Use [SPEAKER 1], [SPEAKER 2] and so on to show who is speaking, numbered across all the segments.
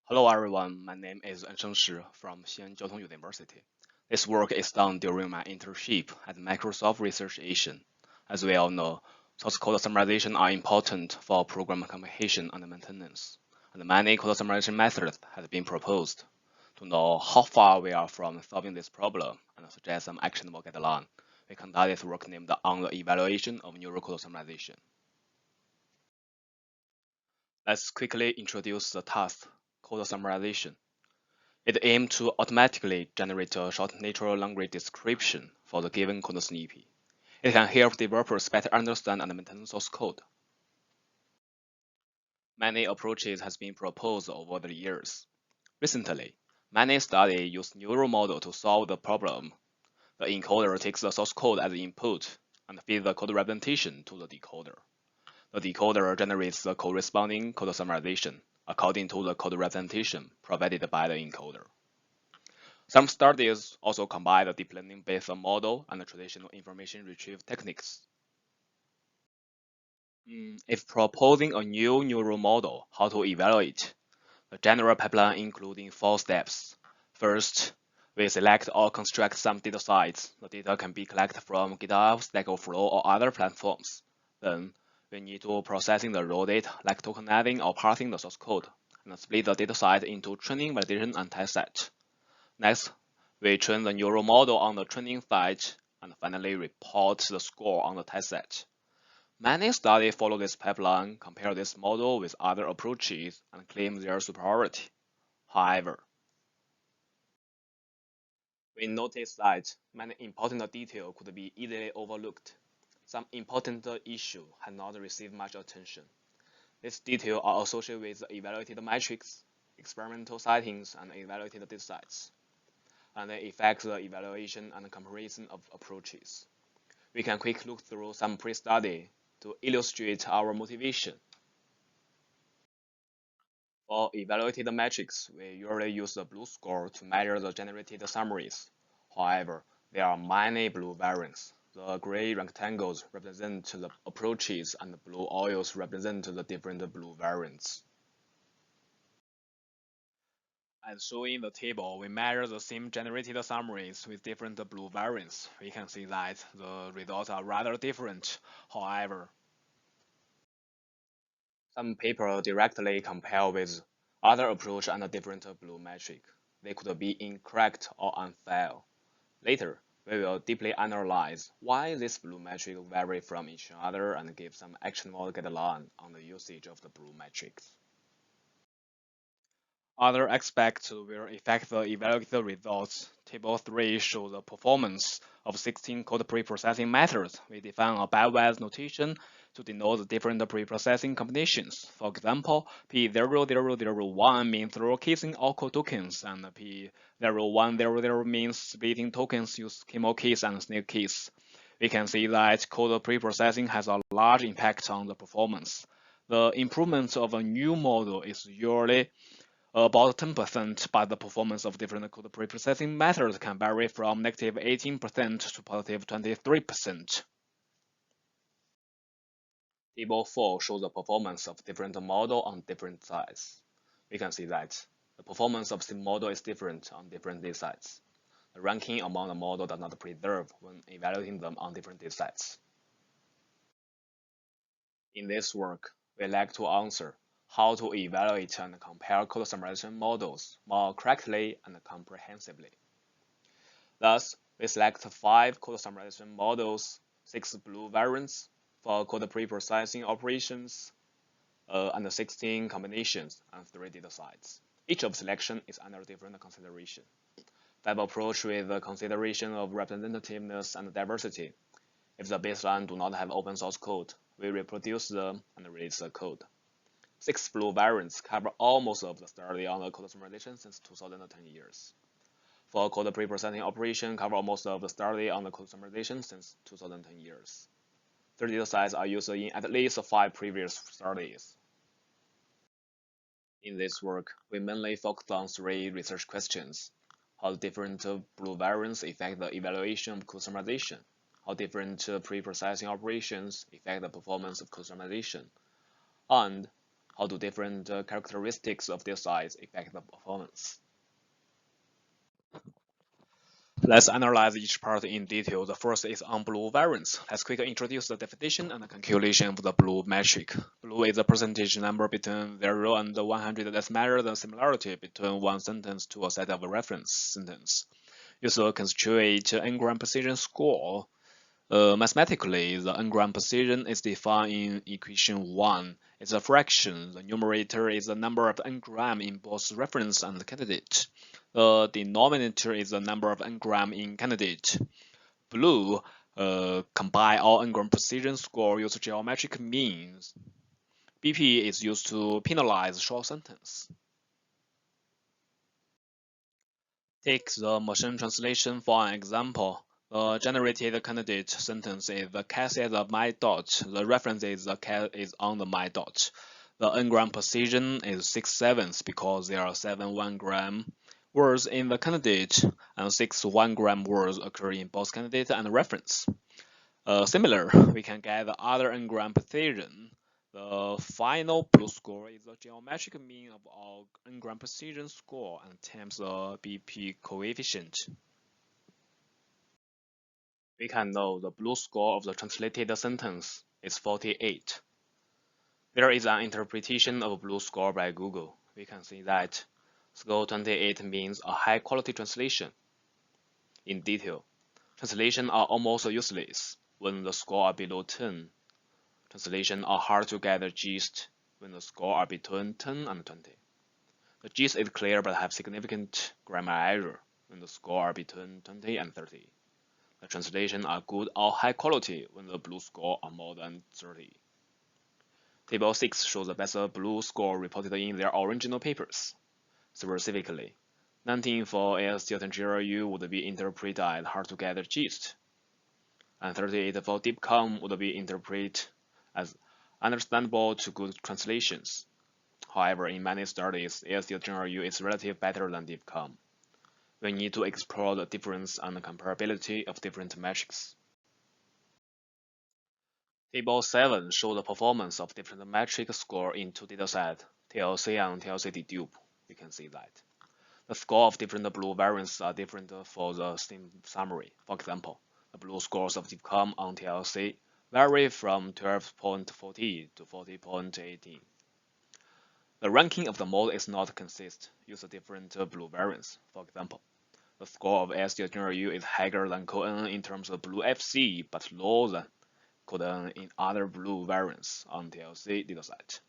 [SPEAKER 1] Hello everyone, my name is Ensheng Shi from Xi'an Jiaotong University. This work is done during my internship at Microsoft Research Asian. As we all know, source code summarization are important for program communication and maintenance, and many code summarization methods have been proposed. To know how far we are from solving this problem and suggest some actionable guideline, we conduct this work named on the evaluation of neural code summarization. Let's quickly introduce the task, code summarization. It aims to automatically generate a short natural language description for the given code snippet. It can help developers better understand and maintain source code. Many approaches has been proposed over the years. Recently, many studies use neural model to solve the problem. The encoder takes the source code as input and feeds the code representation to the decoder. The decoder generates the corresponding code summarization according to the code representation provided by the encoder. Some studies also combine the deep learning based on model and the traditional information retrieval techniques. If proposing a new neural model, how to evaluate? The general pipeline including 4 steps. First, we select or construct some data sets. The data can be collected from GitHub, Stack Overflow, or other platforms. Then, we need to processing the raw data like tokenizing or parsing the source code, and split the dataset into training, validation, and test set. Next, we train the neural model on the training set and finally report the score on the test set. Many studies follow this pipeline, compare this model with other approaches, and claim their superiority. However, we notice that many important details could be easily overlooked. Some important issues have not received much attention. These details are associated with the evaluated metrics, experimental settings, and evaluated datasets, and they affect the evaluation and comparison of approaches. We can quickly look through some pre-study to illustrate our motivation. For evaluated metrics, we usually use the BLEU score to measure the generated summaries. However, there are many BLEU variants. The gray rectangles represent the approaches and the blue oils represent the different BLEU variants. As shown in the table, we measure the same generated summaries with different BLEU variants. We can see that the results are rather different. However, some people directly compare with other approach and a different BLEU metric. They could be incorrect or unfair. Later, we will deeply analyze why this BLEU metric vary from each other and give some actionable guideline on the usage of the BLEU metrics. Other aspects will affect the evaluated results. Table 3 shows the performance of 16 code preprocessing methods. We define a bitwise notation to denote the different preprocessing combinations. For example, P0001 means zero casing all code tokens, and P0100 means splitting tokens use camel case and snake case. We can see that code preprocessing has a large impact on the performance. The improvement of a new model is usually about 10%, but the performance of different code preprocessing methods can vary from negative 18% to positive 23%. Table 4 shows the performance of different models on different sites. We can see that the performance of the model is different on different datasets. The ranking among the model does not preserve when evaluating them on different datasets. In this work, we like to answer how to evaluate and compare code summarization models more correctly and comprehensively. Thus, we select 5 code summarization models, 6 BLEU variants for code preprocessing operations, and 16 combinations and 3 datasets. Each of selection is under different consideration. Type approach with the consideration of representativeness and diversity. If the baseline do not have open source code, we reproduce them and release the code. 6 BLEU variants cover almost of the study on the code summarization since 2010 years. For code preprocessing operation, cover almost of the study on the code summarization since 2010 years. 3 datasets are used in at least 5 previous studies. In this work, we mainly focused on 3 research questions: how different BLEU variants affect the evaluation of code summarization, how different preprocessing operations affect the performance of code summarization, and How do different characteristics of datasites affect the performance? Let's analyze each part in detail. The first is on BLEU variance. Let's quickly introduce the definition and the calculation of the BLEU metric. BLEU is a percentage number between 0 and 100 that measures the similarity between one sentence to a set of reference sentence. Use a constituent n-gram precision score. Mathematically, the n-gram precision is defined in equation 1. It's a fraction. The numerator is the number of n-gram in both reference and candidate. The denominator is the number of n-gram in candidate. BLEU combine all n-gram precision score use geometric means. BP is used to penalize short sentence. Take the machine translation for an example. The generated candidate sentence is the case of my dot. The reference is on the my dot. The n-gram precision is 6/7 because there are 7 1-gram words in the candidate and 6 1-gram words occur in both candidate and reference. Similar, we can get the other n-gram precision. The final BLEU score is the geometric mean of all n-gram precision score and times the BP coefficient. We can know the BLEU score of the translated sentence is 48. There is an interpretation of BLEU score by Google. We can see that score 28 means a high-quality translation. In detail, translations are almost useless when the score are below 10. Translations are hard to get the gist when the score are between 10 and 20. The gist is clear but have significant grammar error when the score are between 20 and 30. The translations are good or high quality when the BLEU score are more than 30. Table 6 shows the best BLEU score reported in their original papers. Specifically, 19 for ICSE2022 would be interpreted as hard to get the gist, and 38 for DeepCom would be interpreted as understandable to good translations. However, in many studies, ICSE2022 is relatively better than DeepCom. We need to explore the difference and the comparability of different metrics. Table 7 shows the performance of different metric score in two datasets, TLC and TLC dedupe. We can see that. The score of different BLEU variants are different for the same summary. For example, the BLEU scores of DeepCom on TLC vary from 12.40 to 40.18. The ranking of the model is not consistent. Use a different BLEU variants. For example, the score of ICSE2022 is higher than CoN in terms of BLEU FC, but lower than CoN in other BLEU variants on TLC dataset.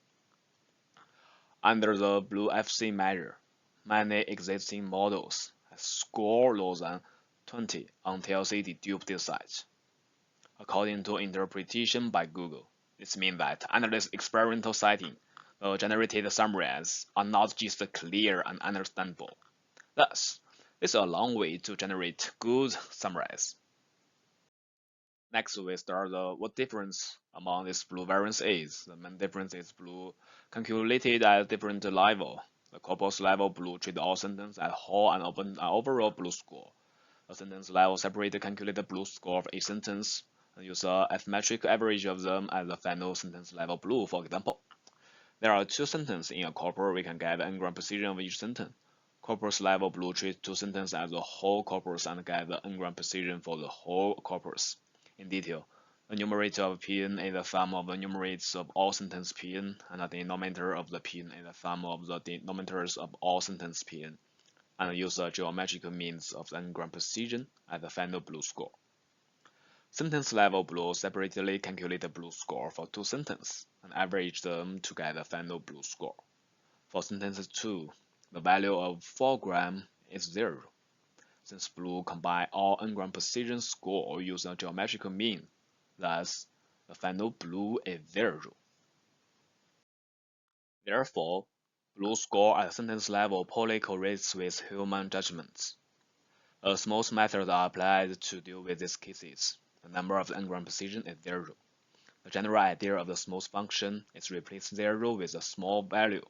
[SPEAKER 1] Under the BLEU FC measure, many existing models have score lower than 20 on TLC dedupe datasets. According to interpretation by Google, this means that under this experimental setting, the generated summaries are not just clear and understandable. Thus, it's a long way to generate good summaries. Next, we start what difference among these BLEU variants is. The main difference is BLEU calculated at different level. The corpus level BLEU treat all sentences as whole and open an overall BLEU score. The sentence level separate calculate the BLEU score of each sentence and use a F-metric average of them as the final sentence level BLEU. For example, there are two sentences in a corpus. We can get the n-gram precision of each sentence. Corpus level BLEU treats two sentences as a whole corpus and get the n-gram precision for the whole corpus. In detail, the numerator of Pn is the sum of the numerators of all sentence Pn, and the denominator of the Pn is the sum of the denominators of all sentence Pn, and use a geometric means of the n-gram precision as the final BLEU score. Sentence level BLEU separately calculate the BLEU score for two sentences and average them to get the final BLEU score. For sentence 2, the value of 4 gram is 0. Since BLEU combine all n-gram precision score using a geometric mean, thus the final BLEU is 0. Therefore, BLEU score at sentence level poorly correlates with human judgments. A smooth method are applied to deal with these cases. The number of n-gram precision is 0. The general idea of the smooth function is replace 0 with a small value.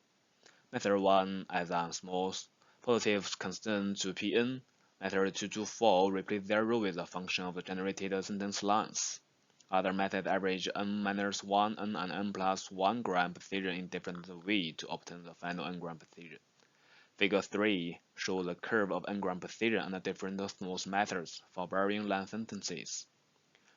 [SPEAKER 1] Method 1 adds a small positive constant to Pn. Method 2 to 4 replace 0 with a function of the generated sentence length. Other methods average n-1, n, and n plus 1 gram precision in different V to obtain the final n gram precision. Figure 3 shows the curve of n gram precision under different smooth methods for varying length sentences.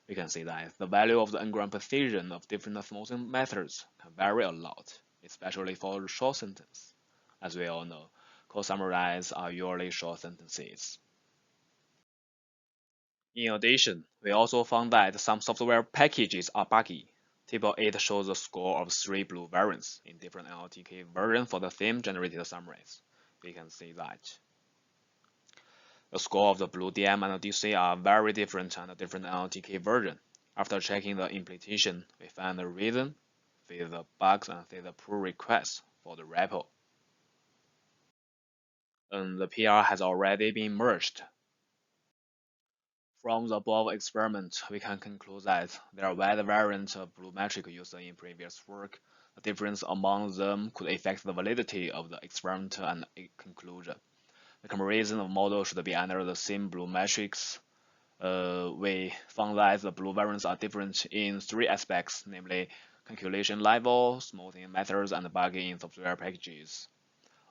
[SPEAKER 1] We can see that the value of the n gram precision of different smoothing methods can vary a lot, especially for short sentences. As we all know, co-summaries are usually short sentences. In addition, we also found that some software packages are buggy. Table 8 shows the score of 3 BLEU variants in different LTK versions for the same generated summaries. We can see that the score of the BLEU DM and DC are very different on the different LTK version. After checking the implementation, we found the reason, see the bugs, and see the pull requests for the repo. And the PR has already been merged. From the above experiment, we can conclude that there are wide variants of BLEU metric used in previous work. The difference among them could affect the validity of the experiment and conclusion. The comparison of models should be under the same BLEU metrics. We found that the BLEU variants are different in 3 aspects, namely calculation level, smoothing methods, and buggy in software packages.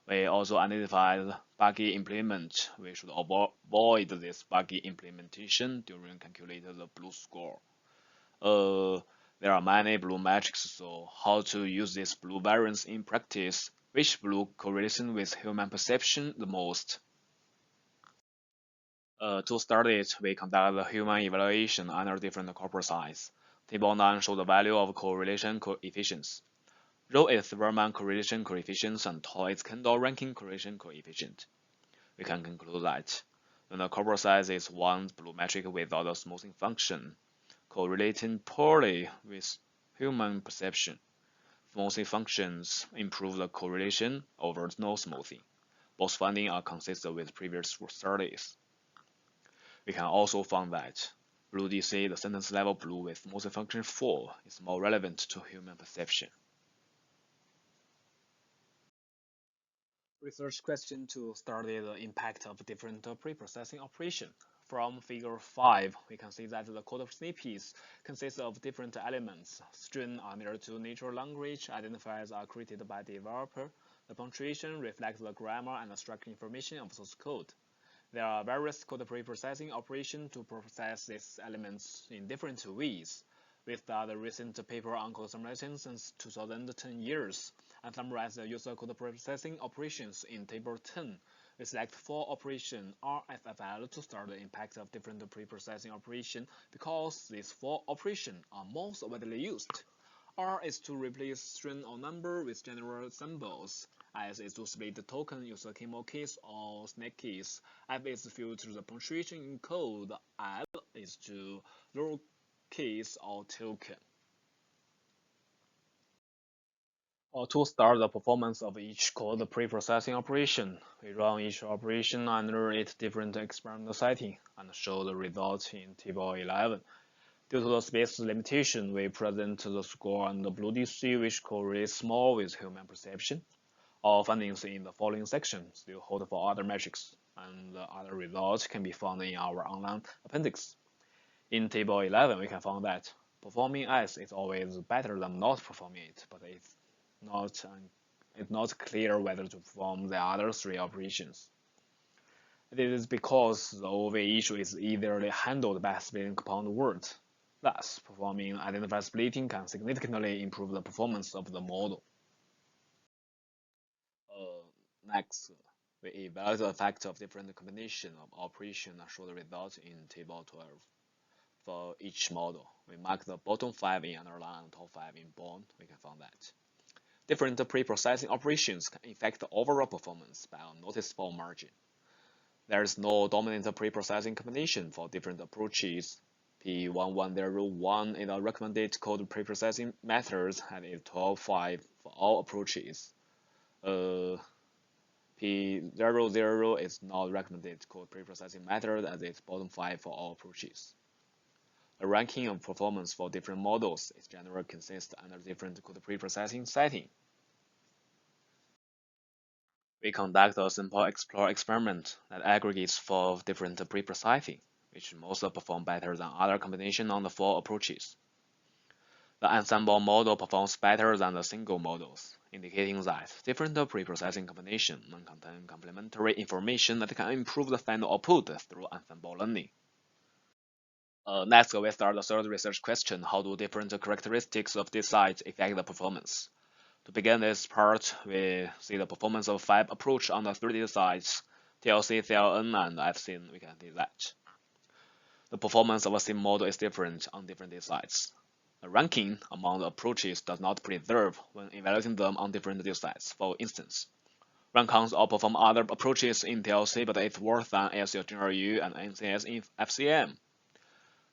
[SPEAKER 1] We also identified buggy implement. We should avoid this buggy implementation during calculating the BLEU score. There are many BLEU metrics, so how to use these BLEU variants in practice? Which BLEU correlation with human perception the most? To start it, we conduct the human evaluation under different corpus size. Table 9 shows the value of correlation coefficients. Rho is Verman correlation coefficient and tau is Kendall ranking correlation coefficient. We can conclude that when the corpus size is one BLEU metric without a smoothing function, correlating poorly with human perception. Smoothing functions improve the correlation over no smoothing. Both findings are consistent with previous studies. We can also find that BLEU DC, the sentence level BLEU with smoothing function 4, is more relevant to human perception. Research question to study the impact of different pre-processing operations. From figure 5, we can see that the code snippets consist of different elements. Strings are near to natural language, identifiers are created by the developer. The punctuation reflects the grammar and the structure information of source code. There are various code pre-processing operations to process these elements in different ways. We studied the recent paper on code summarization since 2010 years and summarize the user code processing operations in table 10. We select 4 operations RFFL to start the impact of different pre-processing operations because these 4 operations are most widely used. R is to replace string or number with general symbols. S is to split the token using camel case or snake case. F is to filter the punctuation in code. L is to lowercase or token. To start the performance of each code pre-processing operation, we run each operation under its different experimental setting and show the results in table 11. Due to the space limitation, we present the score and the BLEU DC, which correlates more with human perception. Our findings in the following section still hold for other metrics, and the other results can be found in our online appendix. In table 11, we can find that performing S is always better than not performing it, but it's not clear whether to perform the other 3 operations. This is because the OV issue is easily handled by splitting compound words. Thus, performing identifier splitting can significantly improve the performance of the model. Next, we evaluate the effect of different combination of operations and show the results in table 12. For each model, we mark the bottom 5 in underline and top 5 in bold. We can find that different pre-processing operations can affect the overall performance by a noticeable margin. There is no dominant pre-processing combination for different approaches. P1101 is a recommended code pre-processing method and is 12.5 for all approaches. P00 is not recommended code pre-processing method as it's bottom 5 for all approaches. The ranking of performance for different models is generally consistent under different code pre-processing setting. We conduct a simple explore experiment that aggregates 4 different pre-processing, which most perform better than other combination on the 4 approaches. The ensemble model performs better than the single models, indicating that different preprocessing combinations contain complementary information that can improve the final output through ensemble learning. Next, we start the third research question: how do different characteristics of Datasets affect the performance? To begin this part, we see the performance of 5 approach on the 3 datasets, TLC, CLN, and FCN. We can see that the performance of a same model is different on different datasets. The ranking among the approaches does not preserve when evaluating them on different datasets. For instance, rank counts outperform other approaches in TLC, but it's worse than ICSE2022 and NCS in FCM.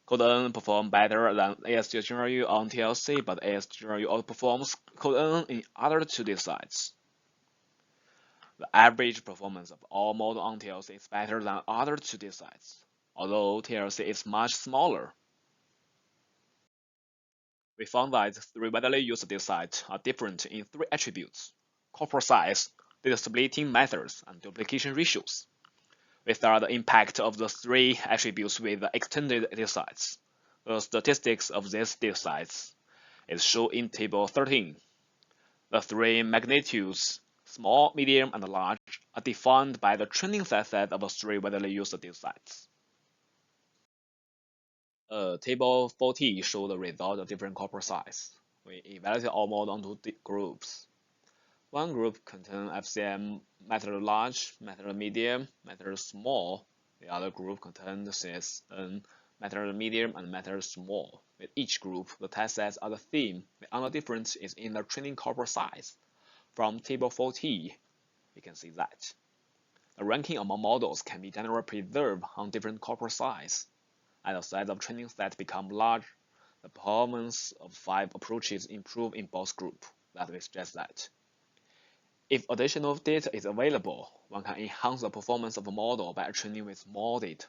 [SPEAKER 1] Code N perform better than ICSE2022 on TLC, but ICSE2022 outperforms Code N in other 2 datasets. The average performance of all models on TLC is better than other 2 datasets, although TLC is much smaller. We found that 3 widely used datasets are different in 3 attributes: corpus size, data splitting methods, and duplication ratios. We start the impact of the 3 attributes with the extended datasets. The statistics of these datasets is shown in Table 13. The 3 magnitudes, small, medium, and large, are defined by the training set of 3 widely used datasets. Table 40 shows the result of different corpus size. We evaluated all models onto groups. One group contains FCM method large, method medium, method small. The other group contains CSN method medium and method small. With each group, the test sets are the same. The only difference is in the training corpus size. From Table 40, we can see that the ranking among models can be generally preserved on different corpus size. As the size of training set becomes large, the performance of 5 approaches improve in both groups. That we stress that. If additional data is available, one can enhance the performance of a model by training with more data.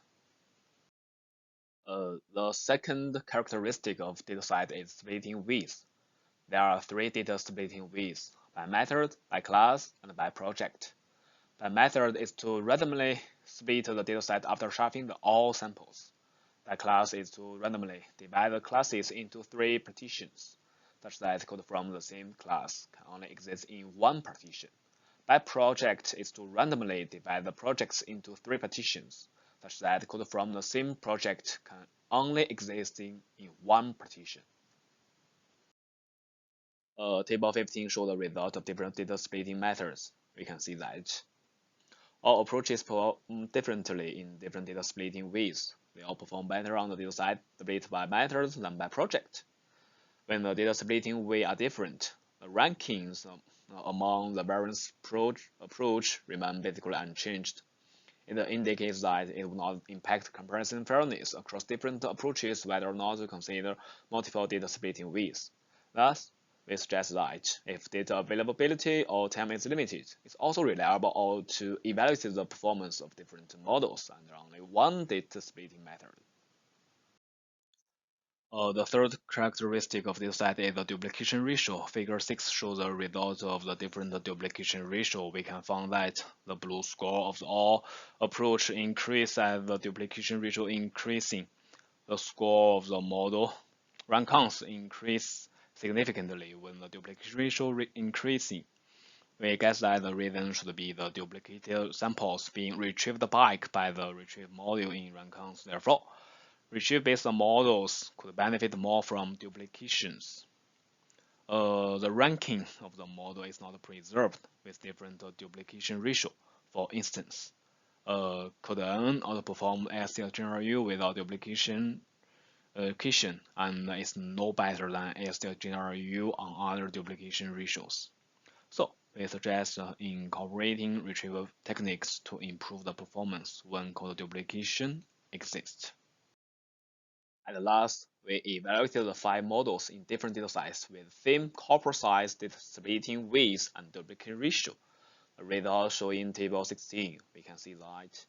[SPEAKER 1] The second characteristic of dataset is splitting width. There are 3 data splitting widths: by method, by class, and by project. By method is to randomly split the dataset after shuffling all samples. By class is to randomly divide the classes into 3 partitions, such that code from the same class can only exist in 1 partition. By project is to randomly divide the projects into 3 partitions, such that code from the same project can only exist in 1 partition. Table 15 shows the result of different data splitting methods. We can see that all approaches perform differently in different data splitting ways. They all perform better on the dataset split by methods than by project. When the data splitting way are different, the rankings among the various approach remain basically unchanged. It indicates that it will not impact comparison fairness across different approaches whether or not to consider multiple data splitting ways. Thus, we suggest that if data availability or time is limited, it's also reliable to evaluate the performance of different models under only one data splitting method. The third characteristic of this set is the duplication ratio. Figure 6 shows the result of the different duplication ratio. We can find that the blue score of all approach increase as the duplication ratio increasing. The score of the model rank counts increase significantly when the duplication ratio increasing. We guess that the reason should be the duplicated samples being retrieved back by the retrieved module in rank counts. Therefore, retrieve-based models could benefit more from duplications. The ranking of the model is not preserved with different duplication ratio. For instance, Code N outperformed ICSE2022 without duplication and is no better than ICSE2022 on other duplication ratios. So we suggest incorporating retrieval techniques to improve the performance when code duplication exists. At last, we evaluated the 5 models in different datasets with same corpus size, data splitting width, and duplication ratio. The results shown in Table 16. We can see that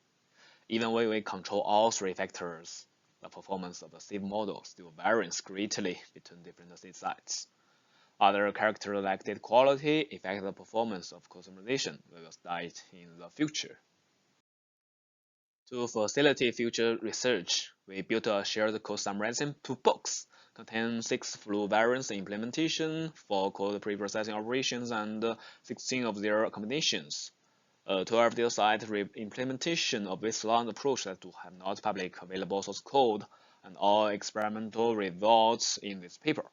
[SPEAKER 1] even when we control all 3 factors, the performance of the same model still varies greatly between different datasets. Other characters like data quality affect the performance of summarization. We will study in the future. To facilitate future research, we built a shared code summarization toolbox contain 6 flu variants implementation, 4 code preprocessing operations, and 16 of their combinations. 12 DataSet implementation of baseline approach that do have not public available source code, and all experimental results in this paper.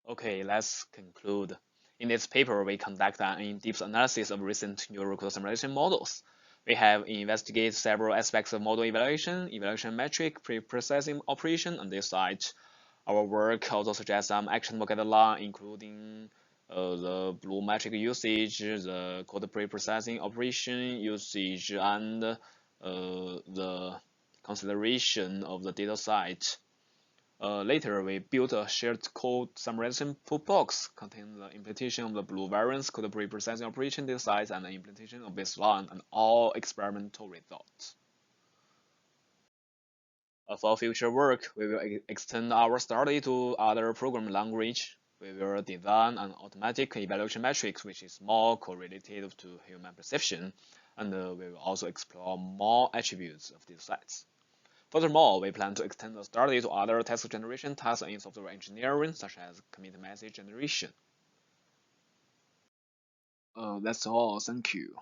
[SPEAKER 1] Okay, let's conclude. In this paper, we conduct an in-depth analysis of recent neural summarization models. We have investigated several aspects of model evaluation metric, pre-processing operation, and this site. Our work also suggests some actionable guidelines, including the BLEU metric usage, the code pre-processing operation usage, and the consideration of the data set. Later, we built a shared code summarization toolbox containing the implementation of the BLEU variants, code pre-processing operation data size, and the implementation of baseline and all experimental results. For future work, we will extend our study to other programming language. We will design an automatic evaluation metric which is more correlated to human perception, and we will also explore more attributes of these sets. Furthermore, we plan to extend the study to other text generation tasks in software engineering, such as commit message generation. That's all. Thank you.